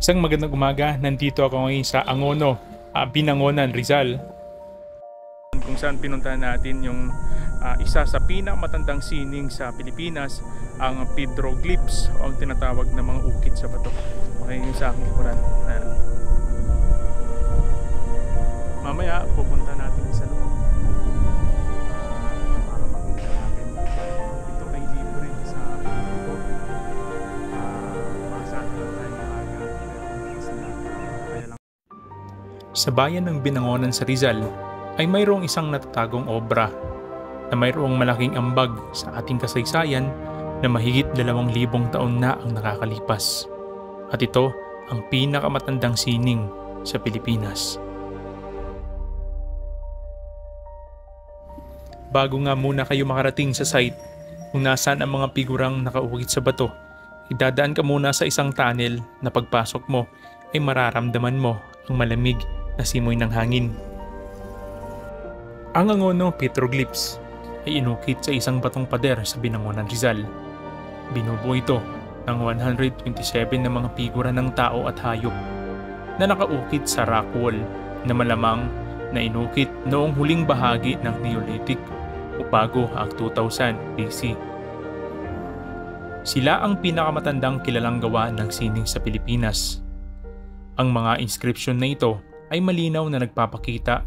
Isang magandang umaga, nandito ako ngayon sa Angono, Binangonan, Rizal. Kung saan pinuntahan natin yung isa sa pinakamatandang sining sa Pilipinas, ang petroglyphs o ang tinatawag na mga ukit sa bato. Okay, yung sa aking likuran. Mamaya pupunta natin sa loob para makita natin. Ito ay libre sa ito. Masabi lang tayo maaga, kaya lang. Sa bayan ng Binangonan sa Rizal ay mayroong isang natatagong obra na mayroong malaking ambag sa ating kasaysayan na mahigit 2,000 taon na ang nakakalipas. At ito ang pinakamatandang sining sa Pilipinas. Bago nga muna kayo makarating sa site kung nasaan ang mga figurang nakaukit sa bato, idadaan ka muna sa isang tunnel na pagpasok mo ay mararamdaman mo ang malamig na simoy ng hangin. Ang Angono petroglyphs ay inukit sa isang batong pader sa Binangonan, Rizal. Binubuo ito ng 127 na mga figura ng tao at hayop na nakaukit sa rock wall na malamang na inukit noong huling bahagi ng Neolithic o bago ang 2000 BC. Sila ang pinakamatandang kilalang gawa ng sining sa Pilipinas. Ang mga inscription na ito ay malinaw na nagpapakita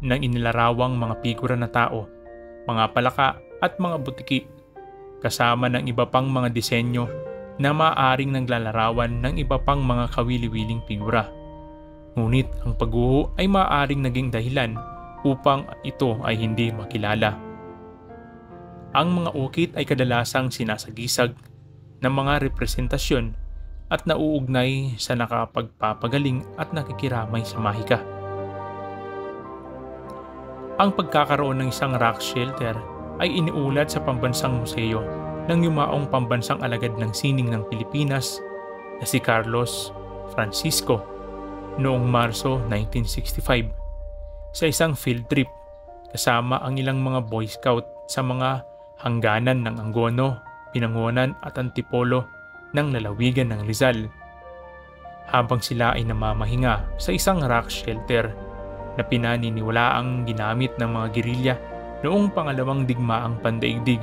ng inilarawang mga figura na tao, mga palaka at mga butiki, kasama ng iba pang mga disenyo na maaaring naglalarawan ng iba pang mga kawili-wiling figura. Ngunit ang pagguho ay maaaring naging dahilan upang ito ay hindi makilala. Ang mga ukit ay kadalasang sinasagisag ng mga representasyon at nauugnay sa nakapagpapagaling at nakikiramay sa mahika. Ang pagkakaroon ng isang rock shelter ay iniulat sa Pambansang Museo ng yumaong pambansang alagad ng sining ng Pilipinas na si Carlos Francisco noong Marso 1965 sa isang field trip kasama ang ilang mga Boy Scout sa mga hangganan ng Angono, Binangonan at Antipolo ng lalawigan ng Rizal. Habang sila ay namamahinga sa isang rock shelter na pinaniniwalaang ginamit ng mga gerilya noong pangalawang digmaang pandaigdig,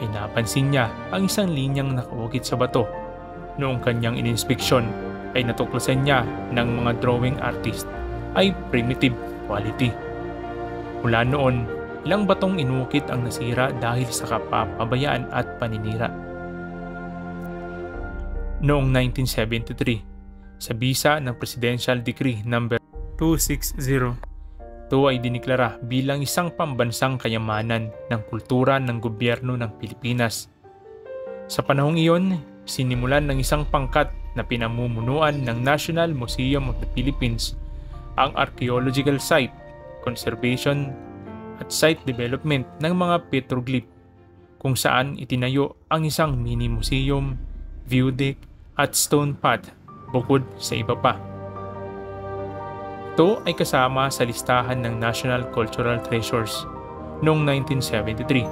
ay napansin niya ang isang linyang nakaukit sa bato. Noong kanyang ininspeksyon ay natuklasan niya ng mga drawing artist ay primitive quality. Mula noon, ilang batong inukit ang nasira dahil sa kapapabayaan at paninira. Noong 1973, sa bisa ng Presidential Decree No. 260, ito ay diniklara bilang isang pambansang kayamanan ng kultura ng gobyerno ng Pilipinas. Sa panahong iyon, sinimulan ng isang pangkat na pinamumunuan ng National Museum of the Philippines ang archaeological site, conservation at site development ng mga petroglyph, kung saan itinayo ang isang mini museum, view deck at stone path bukod sa iba pa. Ito ay kasama sa listahan ng National Cultural Treasures noong 1973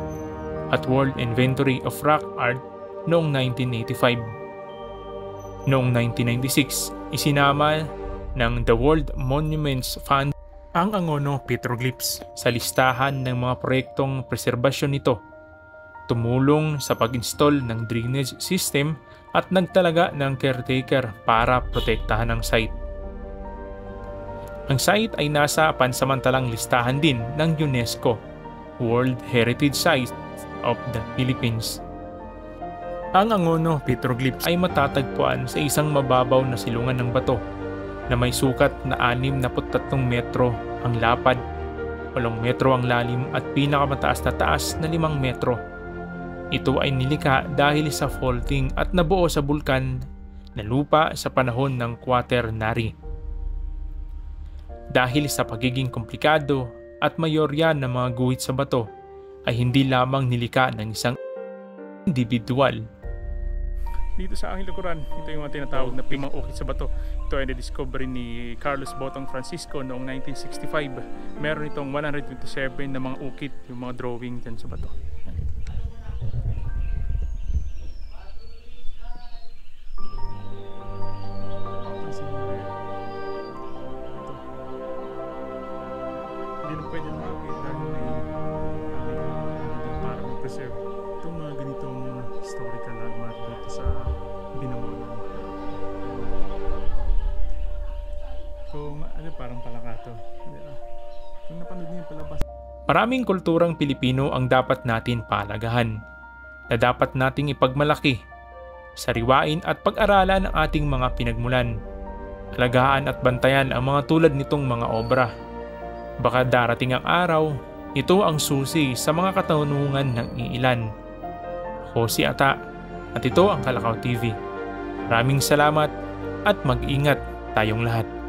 at World Inventory of Rock Art noong 1985. Noong 1996, isinama ng the World Monuments Fund ang Angono petroglyphs sa listahan ng mga proyektong preserbasyon nito, tumulong sa pag-install ng drainage system at nagtalaga ng caretaker para protektahan ang site. Ang site ay nasa pansamantalang listahan din ng UNESCO World Heritage Site of the Philippines. Ang Angono petroglyphs ay matatagpuan sa isang mababaw na silungan ng bato na may sukat na 63 metro ang lapad, 8 metro ang lalim at pinakamataas na taas na 5 metro. Ito ay nilikha dahil sa faulting at nabuo sa bulkan na lupa sa panahon ng Quaternary. Dahil sa pagiging komplikado at mayorya ng mga guhit sa bato ay hindi lamang nilikha ng isang individual. Dito sa aking likuran, ito yung mga tinatawag na mga ukit sa bato. Ito ay na-discovery ni Carlos Botong Francisco noong 1965. Meron itong 127 na mga ukit, yung mga drawing dyan sa bato. Maraming kulturang Pilipino ang dapat natin palagahan, na dapat nating ipagmalaki, sariwain at pag-aralan ang ating mga pinagmulan. Alagaan at bantayan ang mga tulad nitong mga obra. Baka darating ang araw, ito ang susi sa mga katanungan ng iilan. Ako si Ata at ito ang Kalakaw TV. Maraming salamat at mag-ingat tayong lahat.